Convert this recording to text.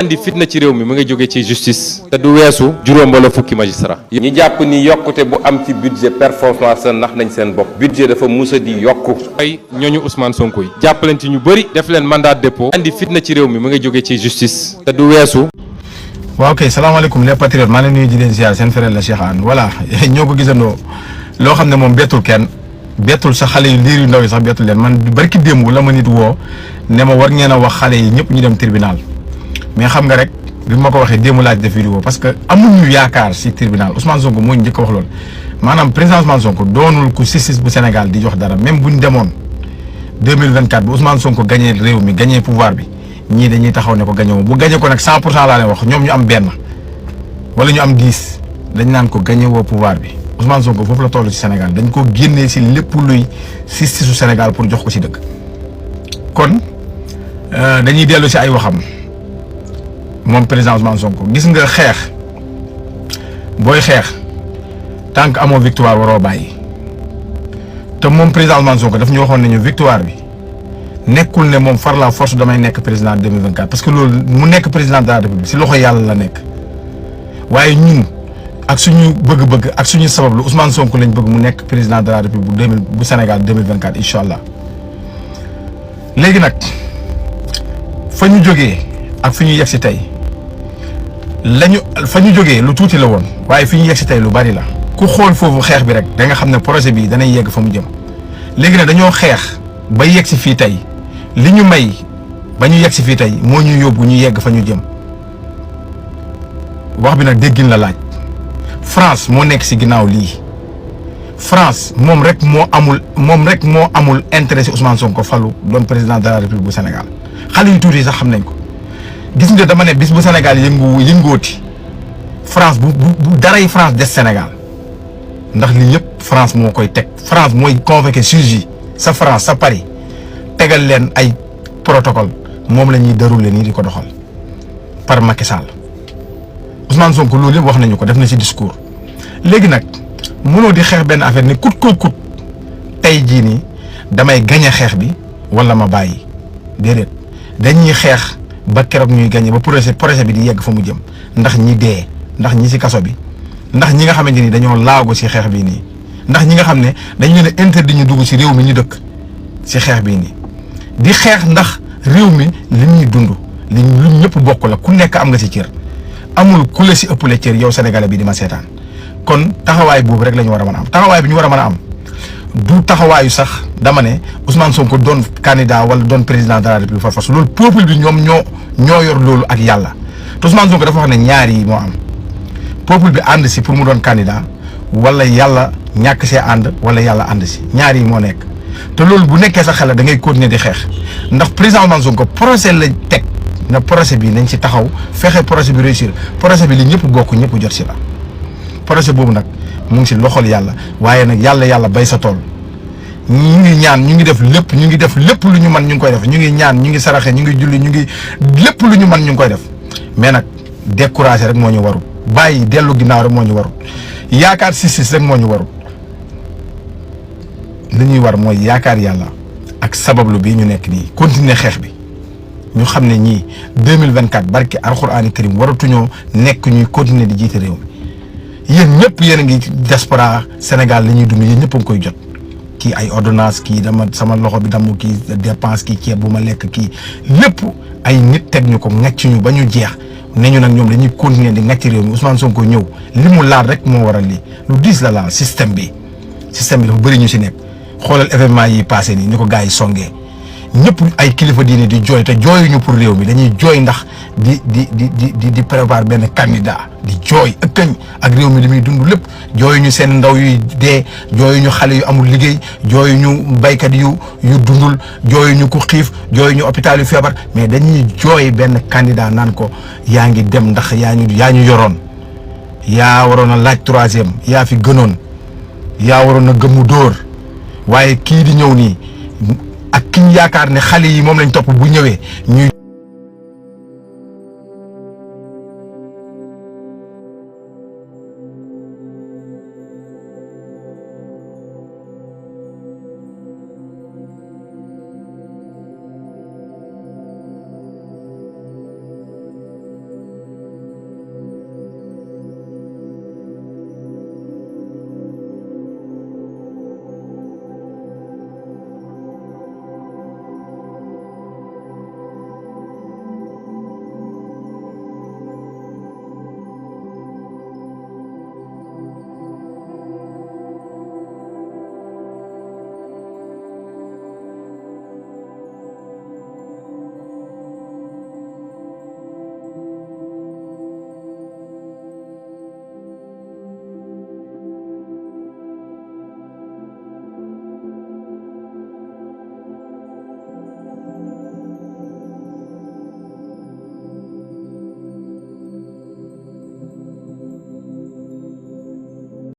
andi fitna ci réew mi mu nga jóge ci justice te du weesu juróom wala fukki magistrat ñi jàpp ni yokkute bu am ci budget performance nax nañ seen bopp budget dafa musa di yokku ay ñooñu Ousmane Sonko yi jàpp leen ci ñu bëri def leen mandat de dépôt andi fitna ci réew mi mu nga jóge ci justice te du weesu. waaw kay salaamaaleykum les patriotes maa ngi leen nuyu di leen ziar seen frère la Cheikh Anne voilà ñoo ko gisandoo loo xam ne moom bettul kenn bettul sa xale yu liir yu ndaw yi sax bettul leen man barki démb la ma nit woo ne ma war ngeen a wax xale yi ñëpp ñu dem tribunal mais xam nga rek bi ma ko waxee démb laaj def vidéo parce que amuñu yaakaar si tribunal Ousmane Sonko moo ñu njëkk a wax loolu maanaam président Ousmane Sonko doonul ku justice bu Sénégal di jox dara même bu ñu demoon 2024 bu Ousmane Sonko gagné réew mi gagné pouvoir bi ñii dañuy taxaw ne ko gagné wu bu gagné ko nag 100% laa leen wax ñoom ñu am benn wala ñu am 10 dañ naan ko gagné woo pouvoir bi Ousmane Sonko foofu la toll ci Sénégal dañ ko génnee si lépp luy justice su Sénégal pour jox ko ci dëkk kon dañuy dellu si ay waxam. moom président Ousmane Sonko gis nga xeex booy xeex tant que amoo victoire waroo bàyyi te moom président Ousmane Sonko daf ñu waxoon nañu victoire bi nekkul ne moom far la force damay nekk président 2024 parce que loolu mu nekk président de la République si loxo yàlla la nekk waaye ñun ak suñu bëgg-bëgg ak suñu sabablu Ousmane Sonko lañ bëgg mu nekk président de la République bu Sénégal 2024 incha allah léegi nag fa ñu jógee ak fi ñu yegg si tey. fa ñu jógee lu tuuti la woon waaye fi ñu yegg si tey lu bari la ku xool foofu xeex bi rek da nga xam ne projet bi danay yegg fa mu jëm léegi nag dañoo xeex ba yegg si fii tey li ñu may ba ñu yegg si fii tey moo ñu yóbbu ñu yegg fa ñu jëm wax bi nag déggin la laaj France moo nekk si ginnaaw lii France moom rek moo amul intérêt si Ousmane Sonko falu doon président de la République bu Sénégal xale yu tuuti sax xam nañ ko. gis nga dama ne bis bu Sénégal yëngooti France bu daray France des Sénégal ndax lii yëpp France moo koy teg France mooy convoqué juge yi sa France sa Paris tegal leen ay protocole moom la ñuy déroulé nii di ko doxal par Macky Sall Ousmane Sonko loolu yëpp wax nañu ko def na ci discours. léegi nag mënoo di xeex benn affaire ni kut ko kut tey jii nii damay gañe xeex bi wala ma bàyyi déedéet dañuy xeex. ba keroog ñuy gagné ba projet bi di yegg fa mu jëm ndax ñi dee ndax ñi ci kaso bi ndax ñi nga xamante ni dañoo laago ci xeex bii nii ndax ñi nga xam ne dañu leen a interdit ñu dugg ci réew mi ñu dëkk ci xeex bii nii di xeex ndax réew mi li ñuy dund li lu ñëpp bokk la ku nekk am nga ci cër amul ku la ci ëppale cër yow sénégalais bi di ma seetaan kon taxawaay boobu rek la ñu war a mën a am taxawaay bi ñu war a mën a am du taxawaayu sax dama ne Ousmane Sonko doon candidat wala doon président de la République par force loolu peuple bi ñoom ñoo yor loolu ak yàlla te Ousmane Sonko dafa wax ne ñaar yi moo am peuple bi ànd si pour mu doon candidat wala yàlla ñàkk see ànd wala yàlla ànd si ñaar yi moo nekk te loolu bu nekkee sa xel da ngay continuer di xeex ndax président Ousmane Sonko procès la teg na procès bi nañ ci taxaw fexe procès bi réussir procès bi li ñëpp bokk ñëpp jot si la procès boobu nag mu ngi si loxol yàlla waaye nag yàlla bay sa tool ñu ngi ñaan ñu ngi def lépp lu ñu mën ñu ngi koy def ñu ngi ñaan ñu ngi saraxe ñu ngi julli ñu ngi lépp lu ñu mën ñu ngi koy def mais nag découragé rek moo ñu warul bàyyi dellu ginnaaw rek moo ñu warul yaakaar justice rek moo ñu warul li ñuy war mooy yaakaar yàlla ak sabablu bi ñu nekk nii continuer xeex bi ñu xam ne ñii 2024 barki alxuraani karim waratuñoo nekk ñuy continuer di jiite réew mi yéen ñëpp yéen a ngi diaspora Sénégal li ñuy dund yéen ñëpp a ngi koy jot kii ay ordonnance kii dama sama loxo bi damm kii dépense kii ceeb bu ma lekk kii lépp ay nit teg ñu ko ngacc ñu ba ñu jeex ne ñu nag ñoom dañuy continuer di ngacc réew mi Ousmane Sonko ñëw li mu laal rek moo waral lii lu diis la laal système bi dafa bëri ñu si nekk xoolal événement yi passé nii ni ko gars yi songee ñëpp ay kilifa diine di jooy te jooyuñu pour réew mi dañuy jooy ndax di préparer benn candidat di jooy ëkkañ ak réew mi li muy dund lépp jooyuñu seen ndaw yuy dee jooyuñu xale yu amul liggéey jooyuñu baykat yu dundul jooyuñu ku xiif jooyuñu hôpital yu feebar mais dañuy jooy benn candidat naan ko yaa ngi dem ndax yaa ñu yoroon yaa waroon a laaj troisième yaa fi gënoon yaa waroon a gëmmu dóor waaye kii di ñëw nii ak ki ñu yaakaar ne xale yi moom lañ topp bu ñëwee ñuy